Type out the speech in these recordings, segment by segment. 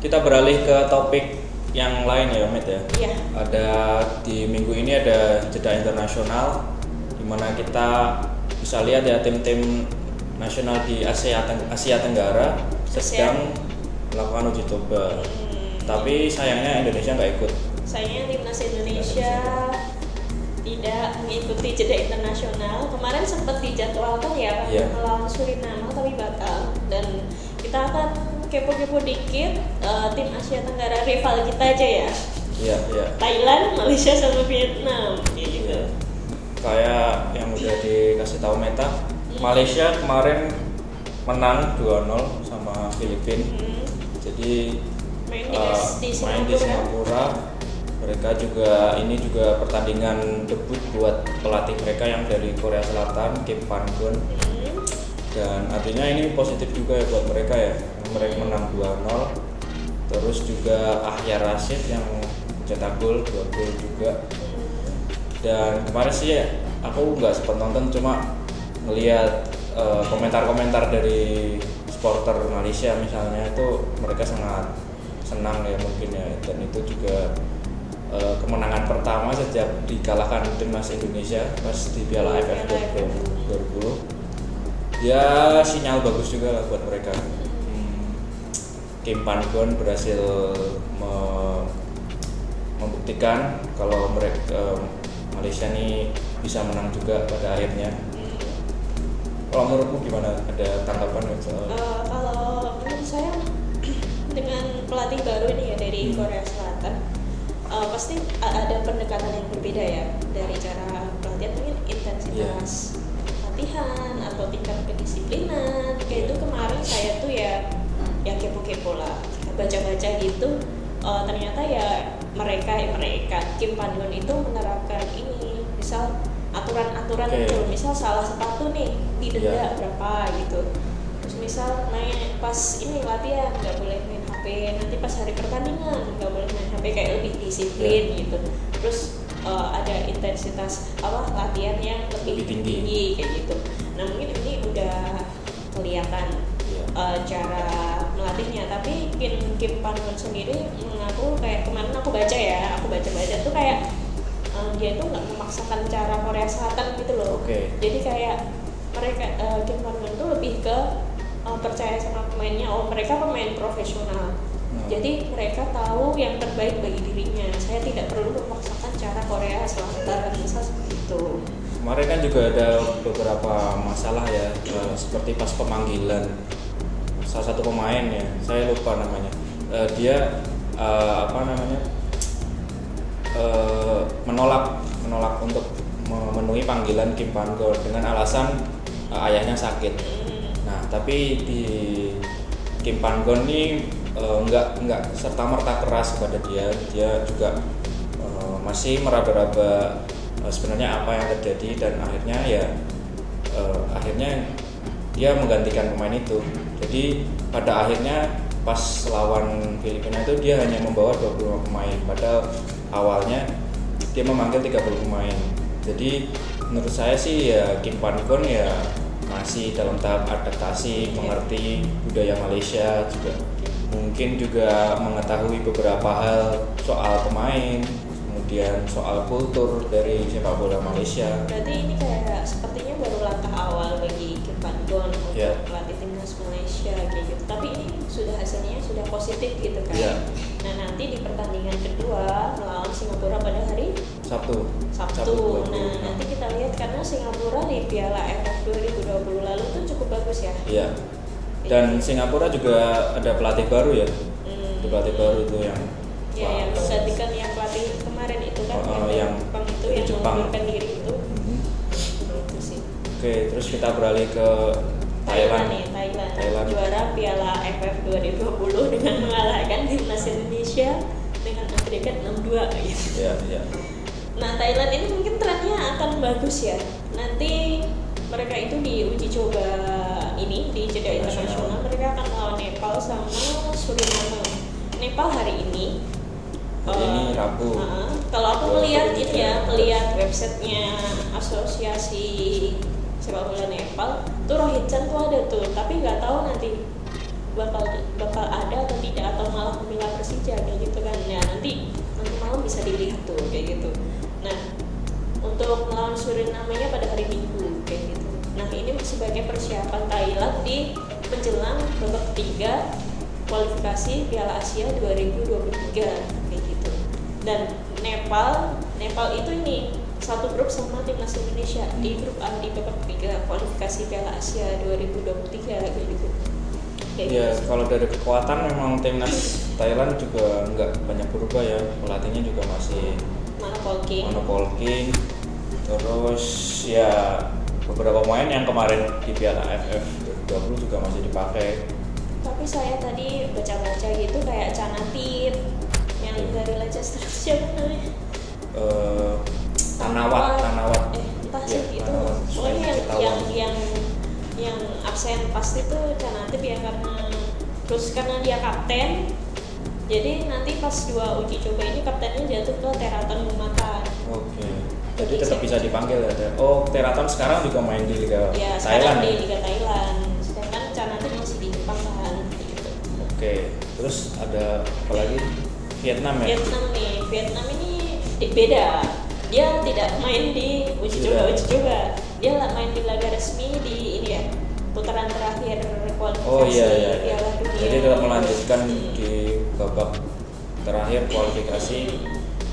kita beralih ke topik yang lain ya, Met ya. Iya. Ada di minggu ini ada jeda internasional, di mana kita bisa lihat ya tim-tim nasional di Asia Tenggara sedang melakukan uji coba. Tapi sayangnya Indonesia nggak ikut. Sayangnya timnas Indonesia tidak mengikuti jeda internasional. Kemarin sempat dijadwalkan ya melawan Suriname tapi batal. Dan kita akan kepo-kepo dikit tim Asia Tenggara rival kita aja ya. Iya. Thailand, Malaysia sama Vietnam gitu. Ya. Kayak yang udah dikasih tahu Meta, Malaysia kemarin menang 2-0 sama Filipina. Jadi Main di Singapura. Mereka juga ini juga pertandingan debut buat pelatih mereka yang dari Korea Selatan, Kim Pan-gun. Dan artinya ini positif juga ya buat mereka ya. Mereka menang 2-0. Terus juga Ahyar Rashid yang cetak gol, 2 gol juga. Dan kemarin sih ya, aku nggak sempat nonton, cuma ngelihat komentar-komentar dari supporter Malaysia misalnya, itu mereka sangat senang ya mungkin ya. Dan itu juga kemenangan pertama sejak dikalahkan timnas Indonesia pas di Piala AFF 2020. Ya sinyal bagus juga lah buat mereka. Kim Pan-gun berhasil membuktikan kalau mereka Malaysia ini bisa menang juga pada akhirnya. Kalau menurutmu gimana? Ada tanggapan nggak soal? Kalau menurut saya dengan pelatih baru ini ya dari Korea Selatan, pasti ada pendekatan yang berbeda ya dari cara pelatihan, mungkin intensitas latihan atau tingkat kedisiplinan. Kayak itu kemarin saya tuh ya kepo-kepo lah, baca-baca gitu. Ternyata ya mereka Kim Pan-gun itu menerapkan ini, misal aturan-aturan itu, misal salah sepatu nih didenda berapa gitu. Terus misal main pas ini latihan nggak boleh main HP, nanti pas hari pertandingan nggak boleh main HP, kayak lebih disiplin gitu. Terus ada intensitas latihan yang lebih tinggi kayak gitu. Nah mungkin ini udah kelihatan cara melatihnya. Tapi Kim Pan-gun sendiri mengaku, kayak kemarin aku baca tuh kayak dia tuh nggak memaksakan cara Korea Selatan gitu loh. Jadi kayak mereka Kim Pan-gun tuh lebih ke percaya sama pemainnya. Mereka pemain profesional. Jadi mereka tahu yang terbaik bagi dirinya. Saya tidak perlu memaksakan cara Korea Selatan, misal seperti itu. Kemarin kan juga ada beberapa masalah ya, seperti pas pemanggilan salah satu pemain ya, saya lupa namanya. Dia menolak untuk memenuhi panggilan Kim Pan-gun dengan alasan ayahnya sakit. Nah, tapi di Kim Pan-gun ini enggak serta-merta keras kepada dia juga masih meraba-raba sebenarnya apa yang terjadi, dan akhirnya dia menggantikan pemain itu. Jadi pada akhirnya pas lawan Filipina itu dia hanya membawa 25 pemain, padahal awalnya dia memanggil 30 pemain. Jadi menurut saya sih ya Kim Pan-gun ya masih dalam tahap adaptasi, mengerti budaya Malaysia, juga mungkin juga mengetahui beberapa hal soal pemain, kemudian soal kultur dari sepak bola Malaysia. Berarti ini kayak sepertinya baru langkah awal bagi Kim Pan-gun untuk pelatih timnas Malaysia kayak gitu. Tapi ini hasilnya sudah positif gitu kan. Nah nanti di pertandingan kedua melawan Singapura pada hari Sabtu. Nah nanti kita lihat, karena Singapura di Piala AFF 2020 lalu tuh cukup bagus ya. Iya. Dan Singapura juga ada pelatih baru ya. Pelatih baru itu yang yang menggantikan yang pelatih kemarin itu kan, yang Jepang yang mengundurkan diri itu. Itu sih. Oke, terus kita beralih ke Thailand. Thailand juara Piala AFF 2020 dengan mengalahkan timnas Indonesia dengan agregat 6-2 gitu. Iya. Nah, Thailand ini mungkin trennya akan bagus ya. Nanti mereka itu di uji coba ini di jeda internasional, mereka akan melawan Nepal sama Suriname. Nepal hari ini Rabu. Kalau aku melihat websitenya Asosiasi Sepak Bola Nepal tuh Rohit Chan tuh ada tuh, tapi nggak tahu nanti bakal bakal ada atau tidak, atau malah membela Persija kayak gitu kan. Nah nanti malam bisa dilihat tuh kayak gitu. Nah untuk melawan Suriname-nya pada hari Minggu kayak gitu. Nah ini sebagai persiapan Thailand di menjelang babak ketiga kualifikasi Piala Asia 2023 kayak gitu. Dan Nepal itu ini satu grup sama timnas Indonesia di grup A di babak ketiga kualifikasi Piala Asia 2023 kayak gitu. Ya, kalau dari kekuatan memang timnas Thailand juga nggak banyak berubah ya, pelatihnya juga masih Manopol King. Terus ya beberapa pemain yang kemarin di Piala AFF 2020 juga masih dipakai. Tapi saya tadi baca-baca gitu kayak Canatip yang dari Leicester siapa namanya? Tanawat. Entah sih itu. Pokoknya yang absen pasti tuh Canatip ya, karena dia kapten. Jadi nanti pas 2 uji coba ini kaptennya jatuh ke Teraton Lumatan. Oke. Jadi tetap bisa dipanggil ya. Oh, Teraton sekarang juga main di Liga ya, Thailand. Di Liga Thailand. Sedangkan Canatip masih di Jepang kan gitu. Oke. Terus ada apa lagi? Vietnam ya? Vietnam ini beda. Dia tidak main di uji coba. Dia main di laga resmi di ini ya, putaran terakhir kualifikasi Piala Dunia. Jadi tetap melanjutkan di babak terakhir kualifikasi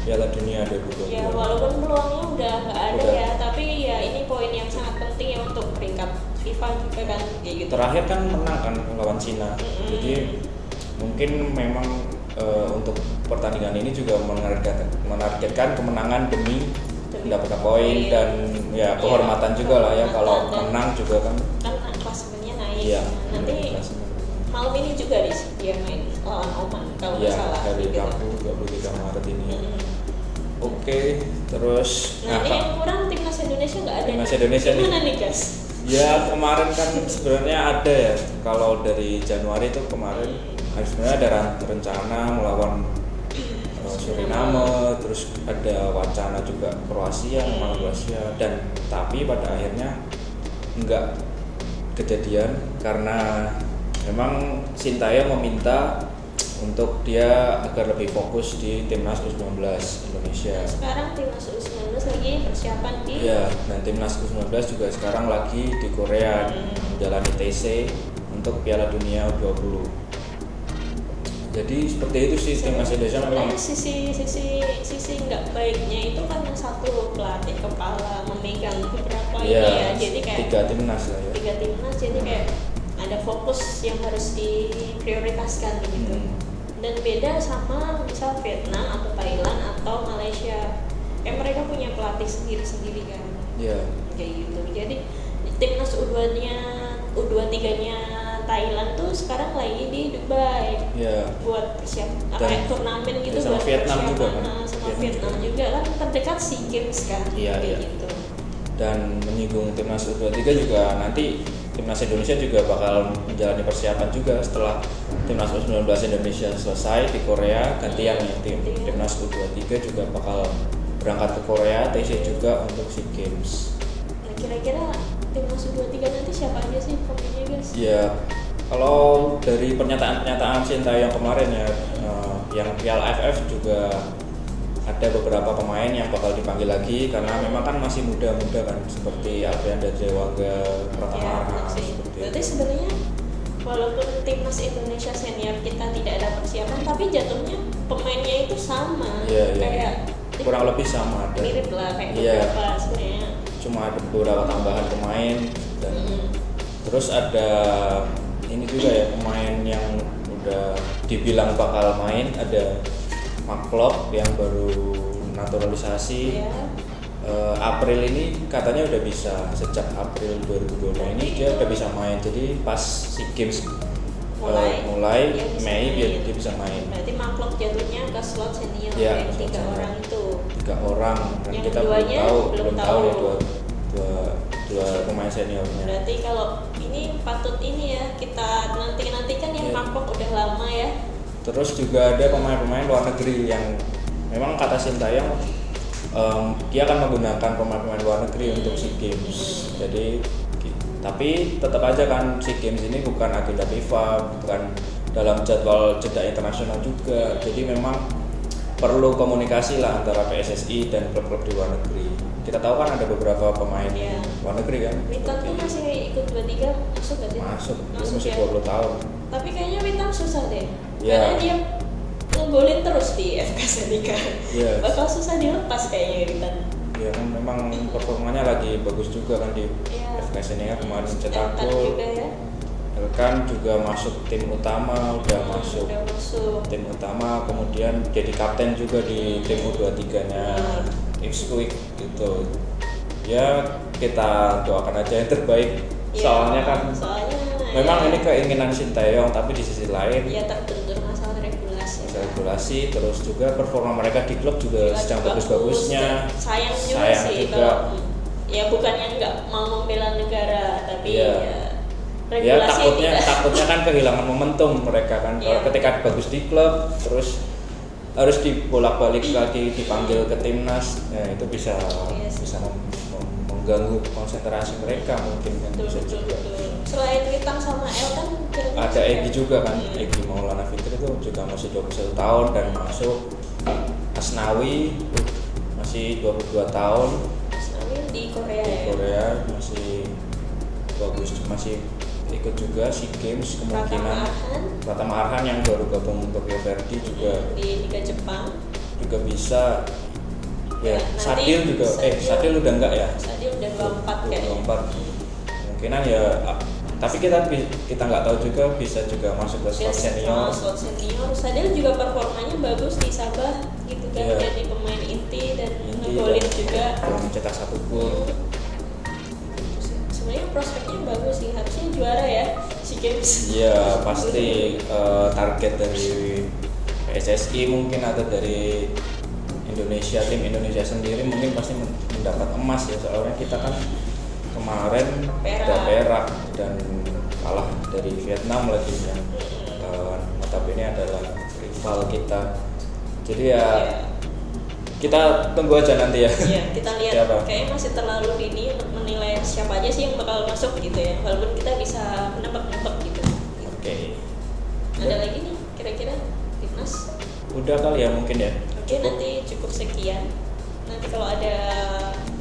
Piala Dunia 2022. Ya walaupun peluangnya udah nggak ada ya, tapi ya ini poin yang sangat penting ya untuk peringkat FIFA juga kan kayak gitu. Terakhir kan menang kan lawan Cina. Jadi mungkin memang untuk pertandingan ini juga menargetkan kemenangan demi mendapatkan poin dan ya kehormatan juga lah ya, kalau menang juga kan klasemennya naik. Iya, nanti malam ini juga dia main lawan Oman kalau nggak salah. Dari Rabu 23 Maret ini ya. Oke, terus ini yang kurang timnas Indonesia nggak ada. Timnas Indonesia gimana nih guys? Ya kemarin kan sebenarnya ada ya, kalau dari Januari itu kemarin sebenarnya ada rencana melawan Suriname, terus ada wacana juga Kroasia, dan tapi pada akhirnya enggak kejadian karena memang Sintayong meminta untuk dia agar lebih fokus di timnas U19 Indonesia. Sekarang timnas U19 lagi persiapan di dan timnas U19 juga sekarang lagi di Korea menjalani TC untuk Piala Dunia U20. Jadi seperti itu sih timnas Indonesia memang. Sisi nggak baiknya itu kan satu pelatih kepala memegang beberapa ini ya, jadi kayak 3 timnas lah ya. 3 timnas, jadi kayak ada fokus yang harus diprioritaskan gitu. Dan beda sama misal Vietnam atau Thailand atau Malaysia, mereka punya pelatih sendiri kan. Iya. Kayak gitu. Jadi timnas U23-nya Thailand tuh sekarang lagi di Dubai buat persiapan turnamen gitu, sama buat Vietnam juga kan. Vietnam juga kan terdekat SEA Games kan. Gitu. Dan menyinggung timnas U23 juga, nanti timnas Indonesia juga bakal menjalani persiapan juga setelah timnas U19 Indonesia selesai di Korea, gantian ya timnas U23 juga bakal berangkat ke Korea TC juga untuk SEA Games. Nah, kira-kira timnas U23 nanti siapa aja sih pemainnya guys? Ya, kalau dari pernyataan Sintayong kemarin ya, yang Piala AFF juga ada beberapa pemain yang bakal dipanggil lagi karena memang kan masih muda-muda kan, seperti Alfian Dewangga, Pratama Arhan. Berarti sebenarnya walaupun timnas Indonesia senior kita tidak ada persiapan, tapi jatuhnya pemainnya itu sama, kayak kurang lebih sama, ada mirip lah kayak beberapa sebenarnya. Cuma ada beberapa tambahan pemain dan terus ada ini juga ya, pemain yang udah dibilang bakal main, ada Maklop yang baru naturalisasi. April ini katanya udah bisa, sejak April 2022 ini dia udah bisa main, jadi pas SEA Games mulai Mei dia bisa main. Berarti Maklop jatuhnya ke slot senior ya, 3 orang itu. 3 orang dan yang kita belum tahu ya dua pemain seniornya. Berarti kalau ini patut ini ya kita nantikan yang Maklop udah lama ya. Terus juga ada pemain-pemain luar negeri yang memang kata Sintayong dia akan menggunakan pemain-pemain luar negeri untuk SEA Games. Jadi Tapi tetap aja kan SEA Games ini bukan agenda FIFA, bukan dalam jadwal jeda internasional juga. Jadi memang perlu komunikasi lah antara PSSI dan klub-klub di luar negeri. Kita tahu kan ada beberapa pemain luar negeri kan. Witan tuh masih ikut 23 masuk gak sih? Masuk masih ya? 20 tahun. Tapi kayaknya Witan susah deh. Ya. Karena dia ngegolin terus di FK Senika. Yes. Bakal susah dilepas kayaknya Witan. Ya kan memang performanya lagi bagus juga kan di FK Senika kemarin cetak gol. Elkan juga masuk tim utama, udah masuk tim utama, kemudian jadi kapten juga di tim U23-nya Ipswich gitu. Ya kita doakan aja yang terbaik. Soalnya kan memang ini keinginan Sinteyong, tapi di sisi lain ya terbentur masalah regulasi. Terus juga performa mereka di klub juga sedang bagus-bagusnya. Sayang sih kalau ya bukannya nggak mau membela negara, tapi ya takutnya kan kehilangan momentum mereka kan. Kalau ketika bagus di klub terus harus dibolak-balik lagi dipanggil ke timnas, ya itu bisa mengganggu konsentrasi mereka mungkin kan. Betul. Selain Witan sama El kan ada Egy juga kan, Egy Maulana Fikri itu juga masih 21 tahun dan masuk. Asnawi masih 22 tahun. Asnawi di Korea masih bagus, masih ikut juga SEA Games kemungkinan. Pratama Arhan yang baru gabung untuk Tokyo Verdy juga di Liga Jepang juga bisa. Ya, Sadil juga Sadil udah enggak ya? Sadil udah 24 kayaknya. 24. Kemungkinan ya, tapi kita nggak tahu juga, bisa juga masuk ke squad senior. Sadil juga performanya bagus di Sabah gitu kan, jadi pemain inti dan ngegolin juga. Mencetak 1 gol. Sebenarnya prospeknya bagus sih, harusnya juara ya SEA Games. Iya pasti target dari PSSI mungkin atau dari Indonesia, tim Indonesia sendiri mungkin pasti mendapat emas ya, soalnya kita kan kemarin udah perak dan kalah dari Vietnam lagi yang notabene adalah rival kita. Jadi ya kita tunggu aja nanti ya. Iya, kita lihat. Kayaknya masih terlalu dini menilai siapa aja sih yang bakal masuk gitu ya. Walaupun kita bisa menebak-nebak gitu. Oke. Ada lagi nih kira-kira timnas? Udah kali ya mungkin ya. Oke, nanti cukup sekian. Nanti kalau ada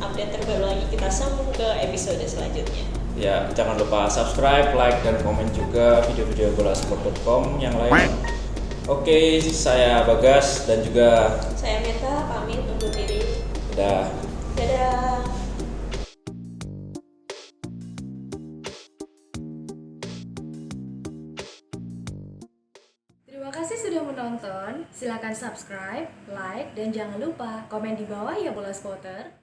update terbaru lagi kita sambung ke episode selanjutnya. Ya, jangan lupa subscribe, like, dan komen juga video-video bolasport.com yang lain. Oke, saya Bagas dan juga saya Meta, pamit undur diri. Dadah. Terima kasih sudah menonton. Silakan subscribe, like, dan jangan lupa komen di bawah ya Bola Spotter.